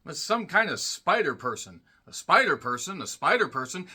was some kind of spider person. A spider person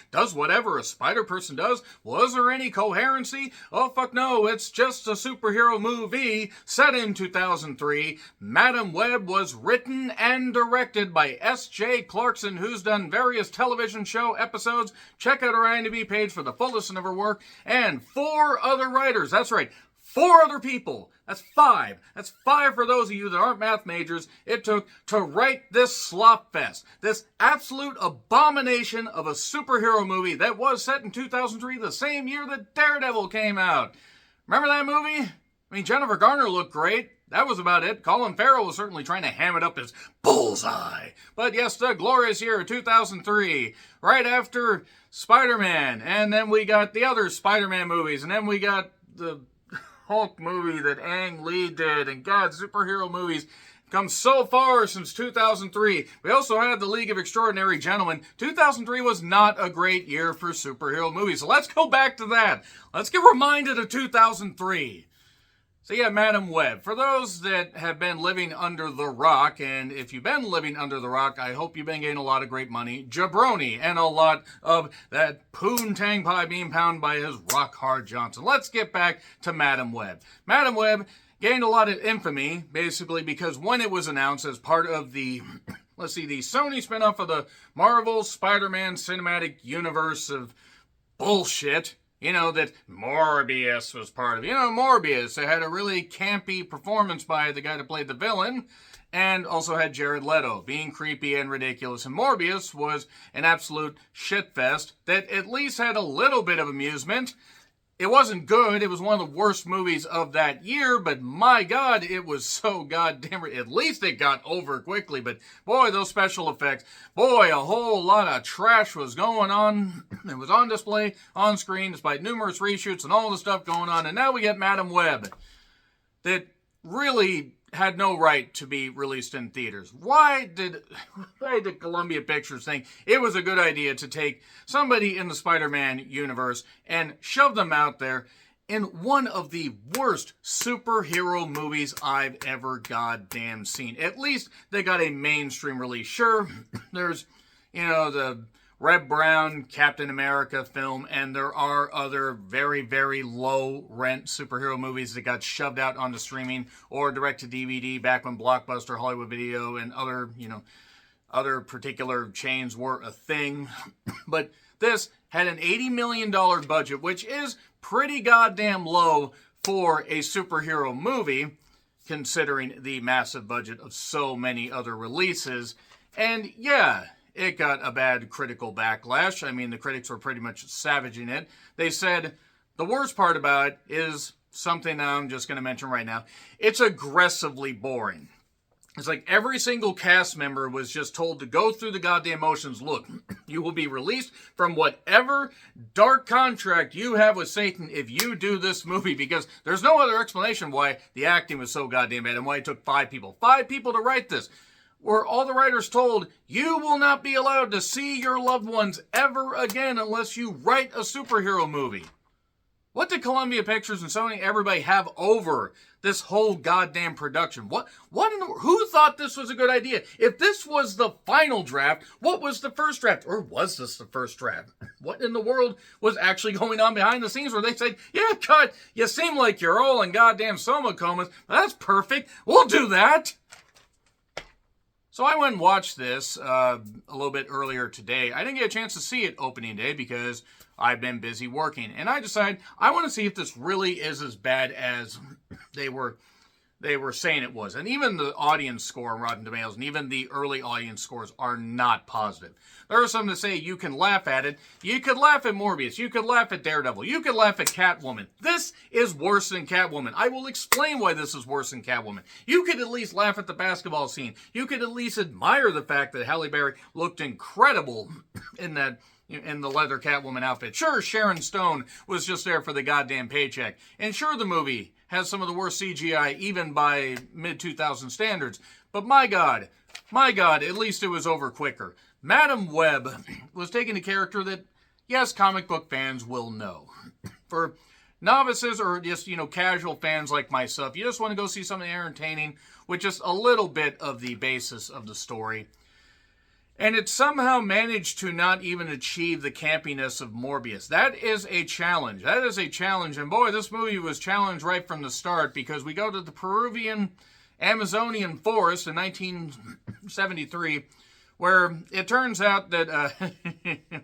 does whatever a spider person does. Was there any coherency? Oh, fuck no, it's just a superhero movie set in 2003. Madam Web was written and directed by S.J. Clarkson, who's done various television show episodes. Check out her IMDb page for the full list of her work. And 4 other writers, that's right, 4 other people. That's 5. That's 5 for those of you that aren't math majors. It took to write this slop fest. This absolute abomination of a superhero movie that was set in 2003, the same year that Daredevil came out. Remember that movie? I mean, Jennifer Garner looked great. That was about it. Colin Farrell was certainly trying to ham it up as Bullseye. But yes, the glorious year of 2003, right after Spider-Man. And then we got the other Spider-Man movies. And then we got the Hulk movie that Ang Lee did, and God, superhero movies come so far since 2003. We also had the League of Extraordinary Gentlemen. 2003 was not a great year for superhero movies, so let's go back to that. Let's get reminded of 2003. So yeah, Madam Web. For those that have been living under the rock, and if you've been living under the rock, I hope you've been getting a lot of great money, jabroni, and a lot of that poontang pie being pounded by his rock hard Johnson. Let's get back to Madam Web. Madam Web gained a lot of infamy, basically because when it was announced as part of the, the Sony spinoff of the Marvel Spider-Man Cinematic Universe of bullshit, that Morbius was part of. Morbius. It had a really campy performance by the guy that played the villain, and also had Jared Leto being creepy and ridiculous. And Morbius was an absolute shitfest that at least had a little bit of amusement. It wasn't good. It was one of the worst movies of that year, but my God, it was so goddamn... At least it got over quickly, but boy, those special effects. Boy, a whole lot of trash was going on. It was on display, on screen, despite numerous reshoots and all the stuff going on. And now we get Madam Web, that really had no right to be released in theaters. Why did Columbia Pictures think it was a good idea to take somebody in the Spider-Man universe and shove them out there in one of the worst superhero movies I've ever goddamn seen? At least they got a mainstream release. Sure, there's, the Red Brown Captain America film, and there are other very, very low rent superhero movies that got shoved out onto streaming or direct to DVD back when Blockbuster, Hollywood Video, and other particular chains were a thing. But this had an $80 million budget, which is pretty goddamn low for a superhero movie, considering the massive budget of so many other releases. And yeah, it got a bad critical backlash. I mean, the critics were pretty much savaging it. They said the worst part about it is something that I'm just going to mention right now. It's aggressively boring. It's like every single cast member was just told to go through the goddamn motions. Look, you will be released from whatever dark contract you have with Satan if you do this movie, because there's no other explanation why the acting was so goddamn bad and why it took 5 people to write this. Were all the writers told, you will not be allowed to see your loved ones ever again unless you write a superhero movie. What did Columbia Pictures and Sony, everybody, have over this whole goddamn production? Who thought this was a good idea? If this was the final draft, what was the first draft? Or was this the first draft? What in the world was actually going on behind the scenes where they said, yeah, cut, you seem like you're all in goddamn soma comas. That's perfect. We'll do that. So I went and watched this a little bit earlier today. I didn't get a chance to see it opening day because I've been busy working. And I decided I want to see if this really is as bad as they were saying it was. And even the audience score on Rotten Tomatoes and even the early audience scores are not positive. There are some that say you can laugh at it. You could laugh at Morbius. You could laugh at Daredevil. You could laugh at Catwoman. This is worse than Catwoman. I will explain why this is worse than Catwoman. You could at least laugh at the basketball scene. You could at least admire the fact that Halle Berry looked incredible in the leather Catwoman outfit. Sure, Sharon Stone was just there for the goddamn paycheck. And sure, the movie has some of the worst CGI even by mid-2000 standards. But my God, at least it was over quicker. Madam Web was taking a character that, yes, comic book fans will know. For novices or just, casual fans like myself, you just want to go see something entertaining with just a little bit of the basis of the story. And it somehow managed to not even achieve the campiness of Morbius. That is a challenge. That is a challenge. And boy, this movie was challenged right from the start, because we go to the Peruvian Amazonian forest in 1973, where it turns out that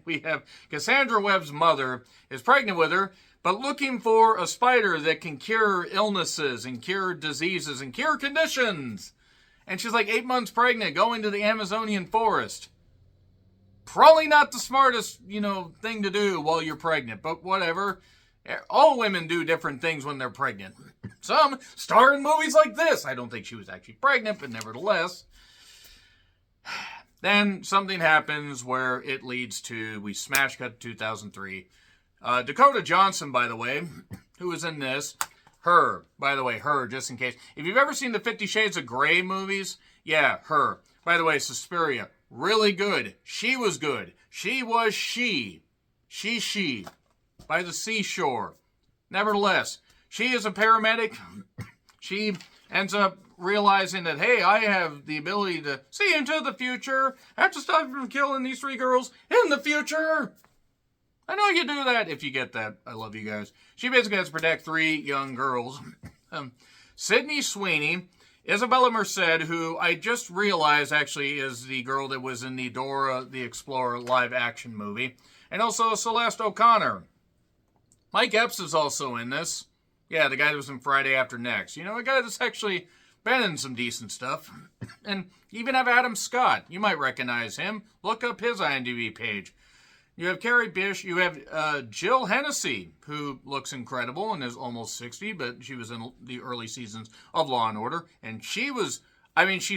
we have Cassandra Webb's mother is pregnant with her, but looking for a spider that can cure illnesses and cure diseases and cure conditions. And she's like 8 months pregnant, going to the Amazonian forest. Probably not the smartest, thing to do while you're pregnant, but whatever. All women do different things when they're pregnant. Some star in movies like this. I don't think she was actually pregnant, but nevertheless. Then something happens where it leads to, we smash cut to 2003. Dakota Johnson, by the way, who was in this, her, just in case. If you've ever seen the 50 Shades of Grey movies, yeah, her. By the way, Suspiria, really good. She was good. She was she. She. By the seashore. Nevertheless, she is a paramedic. She ends up realizing that, hey, I have the ability to see into the future. I have to stop you from killing these 3 girls in the future. I know you do that, if you get that. I love you guys. She basically has to protect 3 young girls. Sydney Sweeney, Isabella Merced, who I just realized actually is the girl that was in the Dora the Explorer live action movie. And also Celeste O'Connor. Mike Epps is also in this. Yeah, the guy that was in Friday After Next. A guy that's actually been in some decent stuff. And you even have Adam Scott. You might recognize him. Look up his IMDb page. You have Carrie Bish. You have Jill Hennessy, who looks incredible and is almost 60, but she was in the early seasons of Law and Order. And she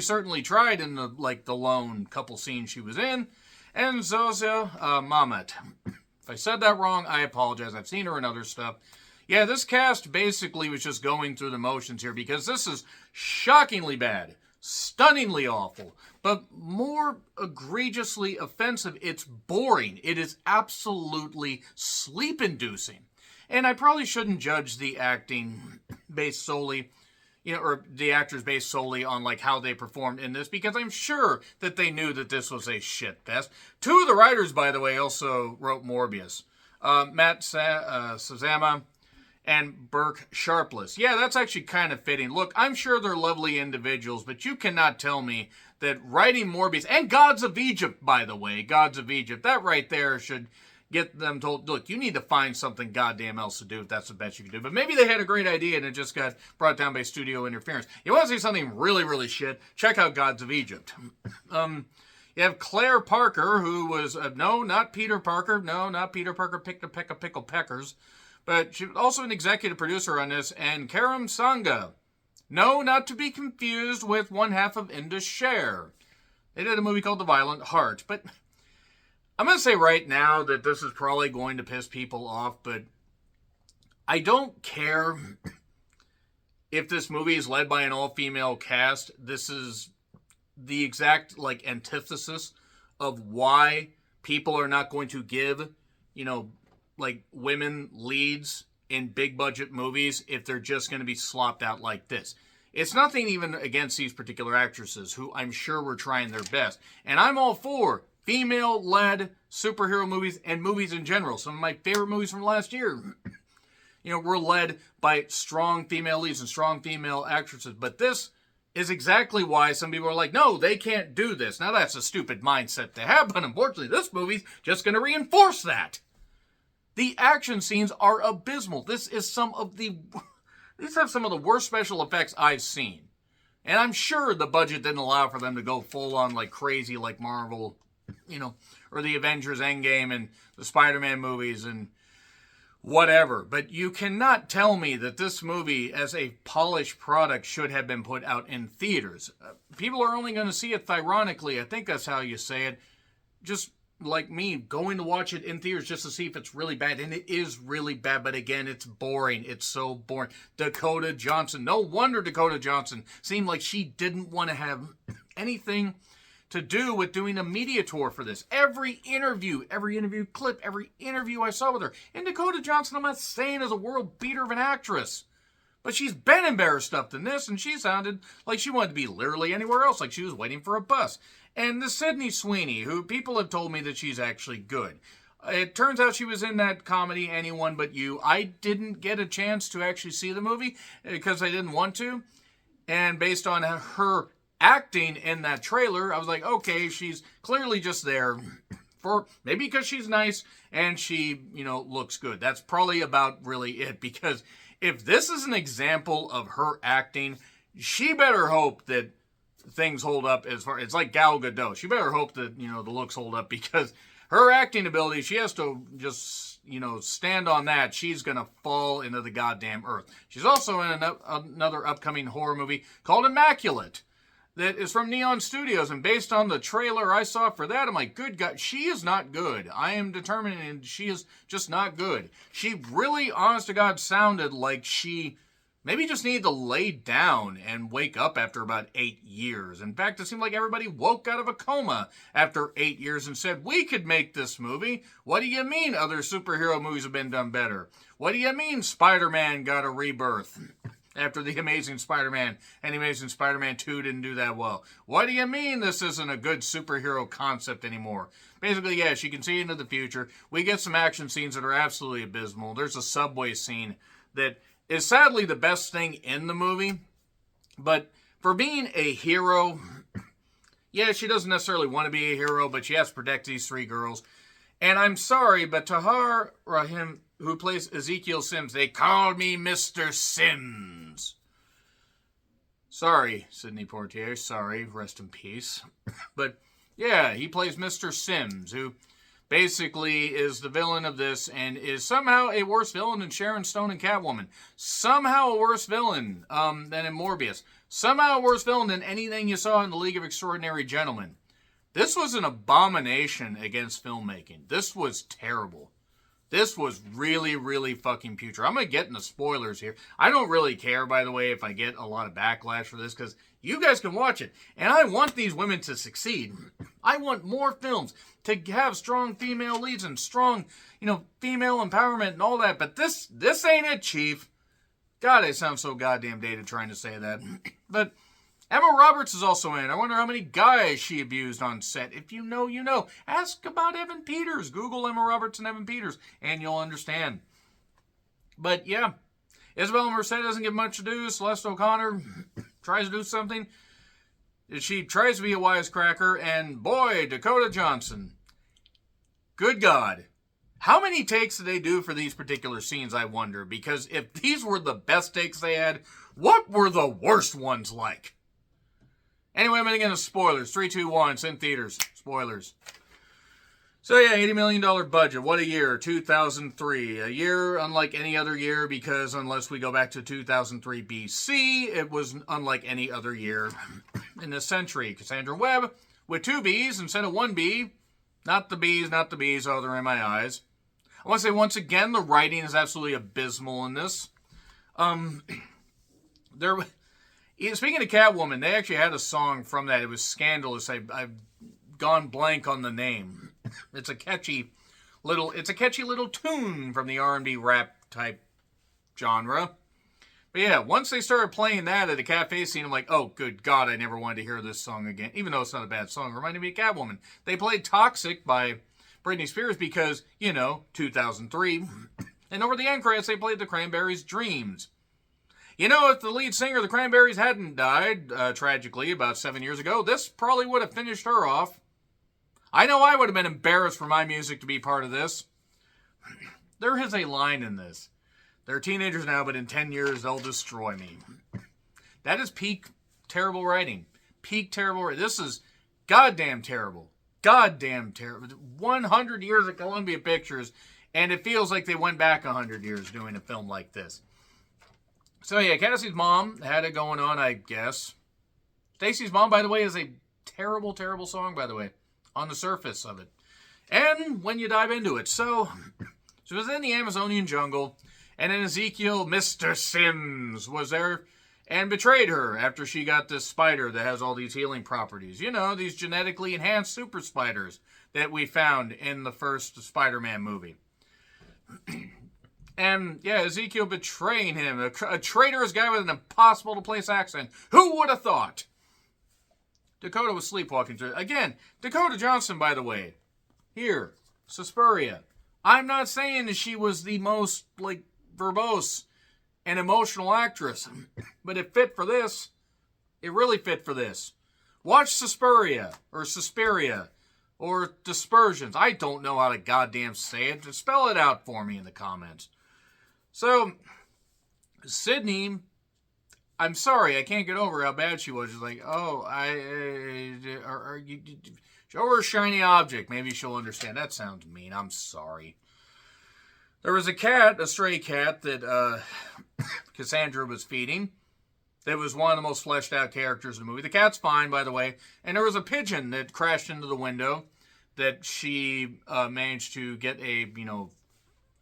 certainly tried in the lone couple scenes she was in. And Zozia Mamet. If I said that wrong, I apologize. I've seen her in other stuff. Yeah, this cast basically was just going through the motions here, because this is shockingly bad, stunningly awful, but more egregiously offensive. It's boring. It is absolutely sleep-inducing. And I probably shouldn't judge the acting based solely, or the actors based solely on how they performed in this, because I'm sure that they knew that this was a shit fest. 2 of the writers, by the way, also wrote Morbius. Matt Sazama and Burke Sharpless. Yeah, that's actually kind of fitting. Look, I'm sure they're lovely individuals, but you cannot tell me that writing Morbius, and Gods of Egypt, by the way, Gods of Egypt, that right there should get them told, look, you need to find something goddamn else to do if that's the best you can do. But maybe they had a great idea and it just got brought down by studio interference. You want to see something really, really shit? Check out Gods of Egypt. You have Claire Parker, who was, no, not Peter Parker. No, not Peter Parker, picked a peck of pickle peckers. But she was also an executive producer on this. And Karam Sangha. No, not to be confused with one half of Inda Sher. They did a movie called The Violent Heart. But I'm going to say right now that this is probably going to piss people off, but I don't care if this movie is led by an all-female cast. This is the exact, antithesis of why people are not going to give, women leads in big-budget movies if they're just going to be slopped out like this. It's nothing even against these particular actresses, who I'm sure were trying their best. And I'm all for female-led superhero movies and movies in general. Some of my favorite movies from last year, were led by strong female leads and strong female actresses. But this is exactly why some people are like, no, they can't do this. Now, that's a stupid mindset to have, but unfortunately, this movie's just going to reinforce that. The action scenes are abysmal. These have some of the worst special effects I've seen. And I'm sure the budget didn't allow for them to go full on crazy like Marvel, or the Avengers Endgame and the Spider-Man movies and whatever. But you cannot tell me that this movie, as a polished product, should have been put out in theaters. People are only going to see it ironically. I think that's how you say it. Just like me, going to watch it in theaters just to see if it's really bad. And it is really bad. But again, it's boring. It's so boring. Dakota Johnson. No wonder Dakota Johnson seemed like she didn't want to have anything to do with doing a media tour for this. Every interview clip, every interview I saw with her. And Dakota Johnson, I'm not saying is a world beater of an actress, but she's been in better stuff than this, and she sounded like she wanted to be literally anywhere else, like she was waiting for a bus. And the Sydney Sweeney, who people have told me that she's actually good. It turns out she was in that comedy, Anyone But You. I didn't get a chance to actually see the movie because I didn't want to. And based on her acting in that trailer, I was like, okay, she's clearly just there for maybe because she's nice and she, looks good. That's probably about really it. Because if this is an example of her acting, she better hope that things hold up it's like Gal Gadot. She better hope that, the looks hold up, because her acting ability, she has to just, stand on that. She's going to fall into the goddamn earth. She's also in another upcoming horror movie called Immaculate that is from Neon Studios. And based on the trailer I saw for that, I'm like, good God, she is not good. I am determined, and she is just not good. She really, honest to God, sounded like she maybe just needed to lay down and wake up after about 8 years. In fact, it seemed like everybody woke out of a coma after 8 years and said, we could make this movie. What do you mean other superhero movies have been done better? What do you mean Spider-Man got a rebirth after The Amazing Spider-Man and The Amazing Spider-Man 2 didn't do that well? What do you mean this isn't a good superhero concept anymore? Basically, yeah, she can see into the future. We get some action scenes that are absolutely abysmal. There's a subway scene that is sadly the best thing in the movie. But for being a hero, yeah, she doesn't necessarily want to be a hero, but she has to protect these 3 girls. And I'm sorry, but Tahar Rahim, who plays Ezekiel Sims, they called me Mr. Sims. Sorry, Sidney Poitier, sorry, rest in peace. But yeah, he plays Mr. Sims, who basically is the villain of this and is somehow a worse villain than Sharon Stone and Catwoman. Somehow a worse villain than in Morbius. Somehow a worse villain than anything you saw in The League of Extraordinary Gentlemen. This was an abomination against filmmaking. This was terrible. This was really, really fucking putrid. I'm going to get into spoilers here. I don't really care, by the way, if I get a lot of backlash for this, because you guys can watch it. And I want these women to succeed. I want more films to have strong female leads and strong, female empowerment and all that. But this ain't it, Chief. God, I sound so goddamn dated trying to say that. But Emma Roberts is also in. I wonder how many guys she abused on set. If you know, you know. Ask about Evan Peters. Google Emma Roberts and Evan Peters, and you'll understand. But yeah, Isabella Merced doesn't get much to do. Celeste O'Connor tries to do something. She tries to be a wisecracker, and boy, Dakota Johnson. Good God. How many takes did they do for these particular scenes, I wonder? Because if these were the best takes they had, what were the worst ones like? Anyway, I'm going to get into spoilers. 3, 2, 1, it's in theaters. Spoilers. So yeah, $80 million budget. What a year. 2003. A year unlike any other year, because unless we go back to 2003 BC, it was unlike any other year in this century. Cassandra Webb with 2 B's instead of 1 B. Not the B's, not the B's. Oh, they're in my eyes. I want to say once again, the writing is absolutely abysmal in this. Speaking of Catwoman, they actually had a song from that. It was scandalous. I've gone blank on the name. It's a catchy little tune from the R&B rap type genre. But yeah, once they started playing that at a cafe scene, I'm like, oh, good God, I never wanted to hear this song again. Even though it's not a bad song, it reminded me of Catwoman. They played Toxic by Britney Spears because, 2003. And over the end credits, they played the Cranberries' Dreams. If the lead singer of the Cranberries hadn't died, tragically, about 7 years ago, this probably would have finished her off. I know I would have been embarrassed for my music to be part of this. There is a line in this. They're teenagers now, but in 10 years, they'll destroy me. That is peak terrible writing. Peak terrible writing. This is goddamn terrible. Goddamn terrible. 100 years at Columbia Pictures, and it feels like they went back 100 years doing a film like this. So yeah, Cassie's mom had it going on, I guess. Stacy's Mom, by the way, is a terrible, terrible song, by the way, on the surface of it. And when you dive into it. So, she was in the Amazonian jungle, and then Ezekiel, Mr. Sims, was there and betrayed her after she got this spider that has all these healing properties. These genetically enhanced super spiders that we found in the first Spider-Man movie. And, yeah, Ezekiel betraying him. A traitorous guy with an impossible-to-place accent. Who would have thought? Dakota was sleepwalking through it. Again, Dakota Johnson, by the way. Here, Suspiria. I'm not saying that she was the most, verbose and emotional actress. But it fit for this. It really fit for this. Watch Suspiria. Or Suspiria. Or Dispersions. I don't know how to goddamn say it. Just spell it out for me in the comments. So, Sydney, I'm sorry, I can't get over how bad she was. She's like, oh, show her a shiny object. Maybe she'll understand. That sounds mean. I'm sorry. There was a cat, a stray cat, that Cassandra was feeding. That was one of the most fleshed out characters in the movie. The cat's fine, by the way. And there was a pigeon that crashed into the window that she managed to get a,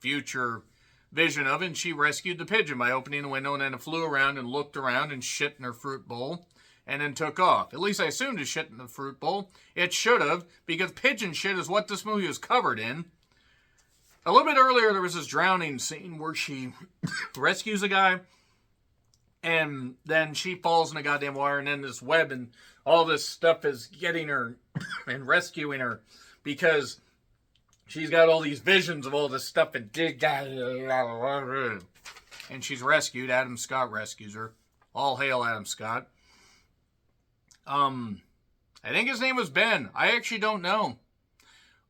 future vision of, and she rescued the pigeon by opening the window, and then it flew around and looked around and shit in her fruit bowl and then took off. At least I assumed it shit in the fruit bowl. It should have, because pigeon shit is what this movie was covered in. A little bit earlier, there was this drowning scene where she rescues a guy, and then she falls in the goddamn water, and then this web and all this stuff is getting her and rescuing her because she's got all these visions of all this stuff and she's rescued. Adam Scott rescues her. All hail Adam Scott. I think his name was Ben. I actually don't know.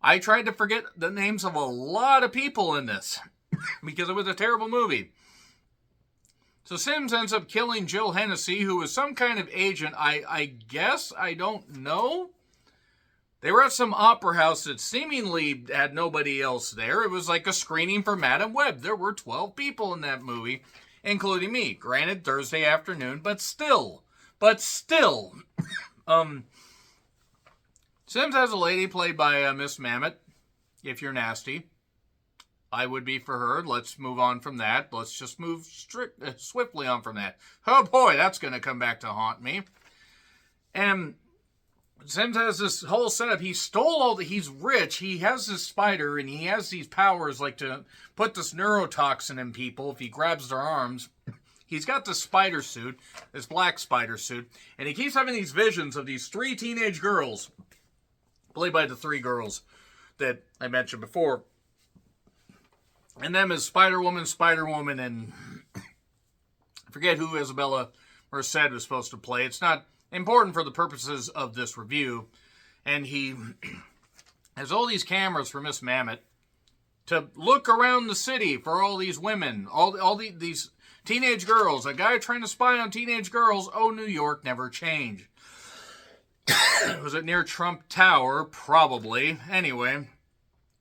I tried to forget the names of a lot of people in this because it was a terrible movie. So Sims ends up killing Jill Hennessy, who was some kind of agent. I guess. I don't know. They were at some opera house that seemingly had nobody else there. It was like a screening for Madam Web. There were 12 people in that movie, including me. Granted, Thursday afternoon, but still. Sims has a lady played by Miss Mamet, if you're nasty. I would be for her. Let's move on from that. Let's just move swiftly on from that. Oh boy, that's going to come back to haunt me. And Sims has this whole setup. He stole he's rich. He has this spider, and he has these powers like to put this neurotoxin in people if he grabs their arms. He's got this spider suit, this black spider suit, and he keeps having these visions of these 3 teenage girls, played by the 3 girls that I mentioned before. And them as Spider-Woman, and I forget who Isabella Merced was supposed to play. It's not important for the purposes of this review. And he has all these cameras for Miss Mamet to look around the city for all these women, all these teenage girls. A guy trying to spy on teenage girls. Oh, New York never changed. Was it near Trump Tower? Probably. Anyway,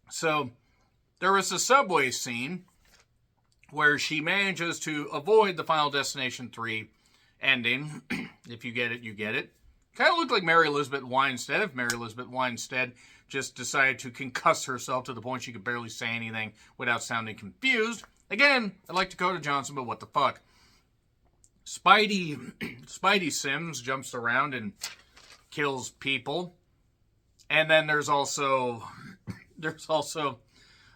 so there was a subway scene where she manages to avoid the Final Destination 3 ending. If you get it, you get it. Kind of looked like Mary Elizabeth Winstead, if Mary Elizabeth Winstead just decided to concuss herself to the point she could barely say anything without sounding confused. Again, I like Dakota Johnson, but what the fuck. Spidey Sims jumps around and kills people. And then there's also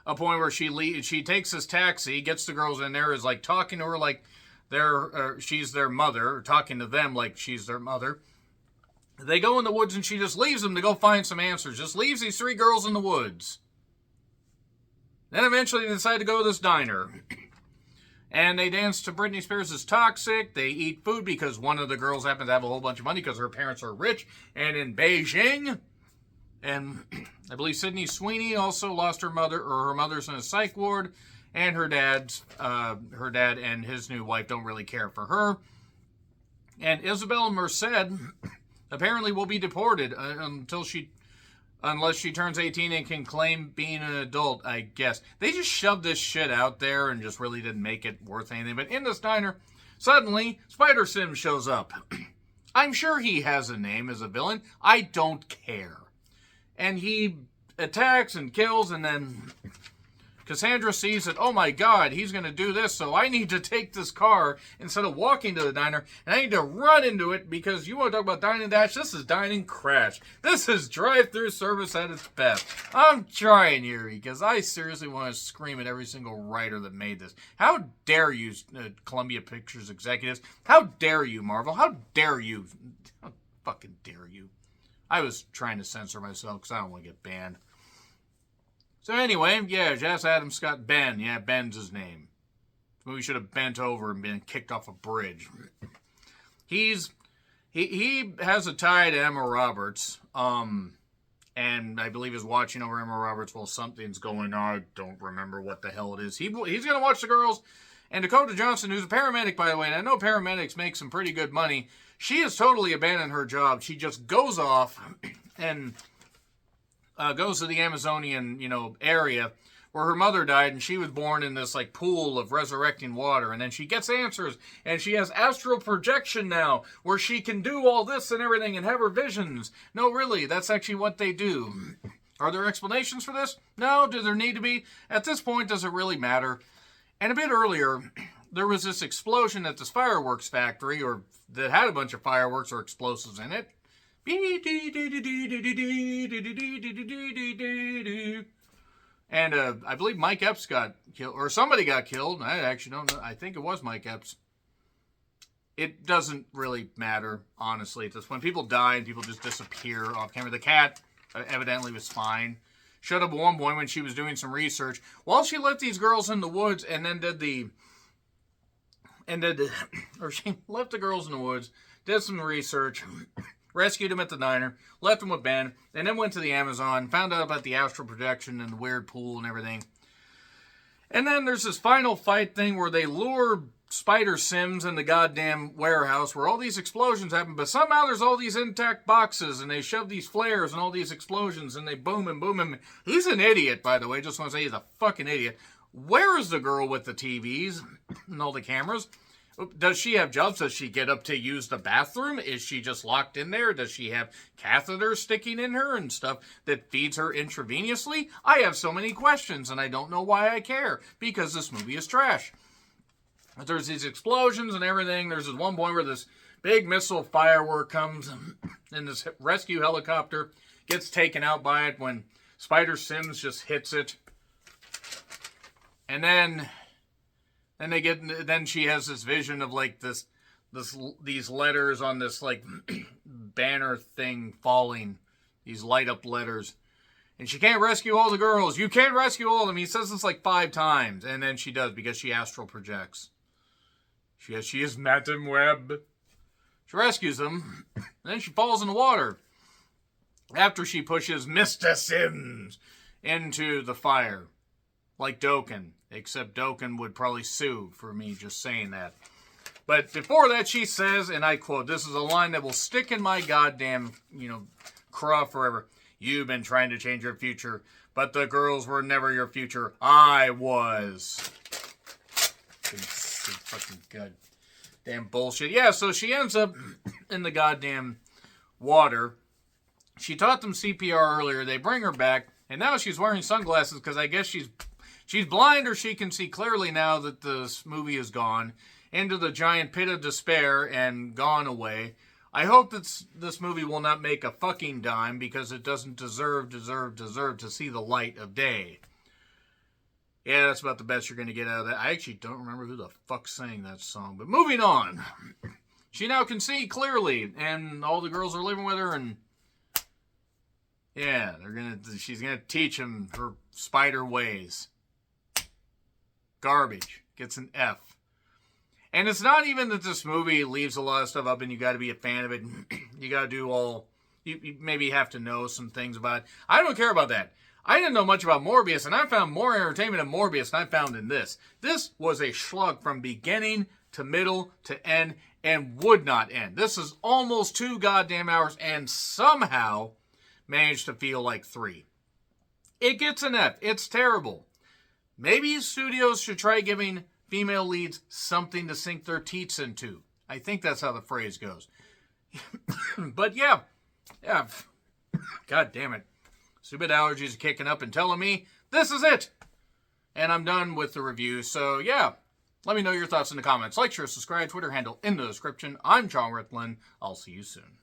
a point where she takes this taxi, gets the girls in there, is like talking to her like she's their mother, or talking to them like she's their mother. They go in the woods and she just leaves them to go find some answers. Just leaves these 3 girls in the woods. Then eventually they decide to go to this diner. And they dance to Britney Spears' Toxic. They eat food because one of the girls happens to have a whole bunch of money because her parents are rich and in Beijing. And I believe Sydney Sweeney also lost her mother, or her mother's in a psych ward, and her dad and his new wife don't really care for her. And Isabella Merced apparently will be deported unless she turns 18 and can claim being an adult, I guess. They just shoved this shit out there and just really didn't make it worth anything. But in this diner, suddenly, Spider Sim shows up. I'm sure he has a name as a villain. I don't care. And he attacks and kills, and then Cassandra sees that, oh my god, he's going to do this, so I need to take this car instead of walking to the diner, and I need to run into it, because you want to talk about dine and dash, this is dine and crash. This is drive-through service at its best. I'm trying here, because I seriously want to scream at every single writer that made this. How dare you, Columbia Pictures executives? How dare you, Marvel? How dare you? How fucking dare you? I was trying to censor myself because I don't want to get banned. So anyway, yeah, Jess Adam Scott Ben. Yeah, Ben's his name. This movie should have bent over and been kicked off a bridge. He has a tie to Emma Roberts. And I believe is watching over Emma Roberts while something's going on. I don't remember what the hell it is. He's going to watch the girls. And Dakota Johnson, who's a paramedic, by the way, and I know paramedics make some pretty good money, she has totally abandoned her job. She just goes off and goes to the Amazonian, area where her mother died, and she was born in this, pool of resurrecting water. And then she gets answers, and she has astral projection now, where she can do all this and everything and have her visions. No, really, that's actually what they do. Are there explanations for this? No. Do there need to be? At this point, does it really matter? And a bit earlier, there was this explosion at this fireworks factory, or that had a bunch of fireworks or explosives in it. And I believe Mike Epps got killed, or somebody got killed. I actually don't know. I think it was Mike Epps. It doesn't really matter, honestly. When people die and people just disappear off camera. The cat evidently was fine. Showed up at one point when she was doing some research. While she left these girls in the woods and then she left the girls in the woods, did some research, rescued him at the diner, left him with Ben, and then went to the Amazon, found out about the astral projection and the weird pool and everything. And then there's this final fight thing where they lure Spider Sims in the goddamn warehouse where all these explosions happen, but somehow there's all these intact boxes, and they shove these flares and all these explosions, and they boom and boom and... He's an idiot, by the way. Just want to say he's a fucking idiot. Where is the girl with the TVs and all the cameras? Does she have jobs? Does she get up to use the bathroom? Is she just locked in there? Does she have catheters sticking in her and stuff that feeds her intravenously? I have so many questions, and I don't know why I care, because this movie is trash. But there's these explosions and everything. There's this one point where this big missile firework comes, and this rescue helicopter gets taken out by it when Spider Sims just hits it. And then she has this vision of these letters on this banner thing falling, these light up letters, and she can't rescue all the girls. You can't rescue all of them. He says this 5 times, and then she does because she astral projects. She is Madam Web. She rescues them, and then she falls in the water after she pushes Mr. Sims into the fire, like Dokken. Except Dokken would probably sue for me just saying that. But before that, she says, and I quote, this is a line that will stick in my goddamn, craw forever. You've been trying to change your future, but the girls were never your future. I was. Fucking goddamn bullshit. Yeah, so she ends up in the goddamn water. She taught them CPR earlier. They bring her back, and now she's wearing sunglasses because I guess she's blind, or she can see clearly now that this movie is gone into the giant pit of despair and gone away. I hope that this movie will not make a fucking dime because it doesn't deserve to see the light of day. Yeah, that's about the best you're going to get out of that. I actually don't remember who the fuck sang that song, but moving on. She now can see clearly, and all the girls are living with her, and yeah, she's gonna teach them her spider ways. Garbage. Gets an F. And it's not even that this movie leaves a lot of stuff up and you got to be a fan of it. You got to do all... You maybe have to know some things about it. I don't care about that. I didn't know much about Morbius, and I found more entertainment in Morbius than I found in this. This was a slug from beginning to middle to end and would not end. This is almost 2 goddamn hours and somehow managed to feel like 3. It gets an F. It's terrible. Maybe studios should try giving female leads something to sink their teats into. I think that's how the phrase goes. But yeah. God damn it. Stupid allergies are kicking up and telling me this is it. And I'm done with the review. So yeah, let me know your thoughts in the comments. Like, share, subscribe, Twitter handle in the description. I'm John Ritlin. I'll see you soon.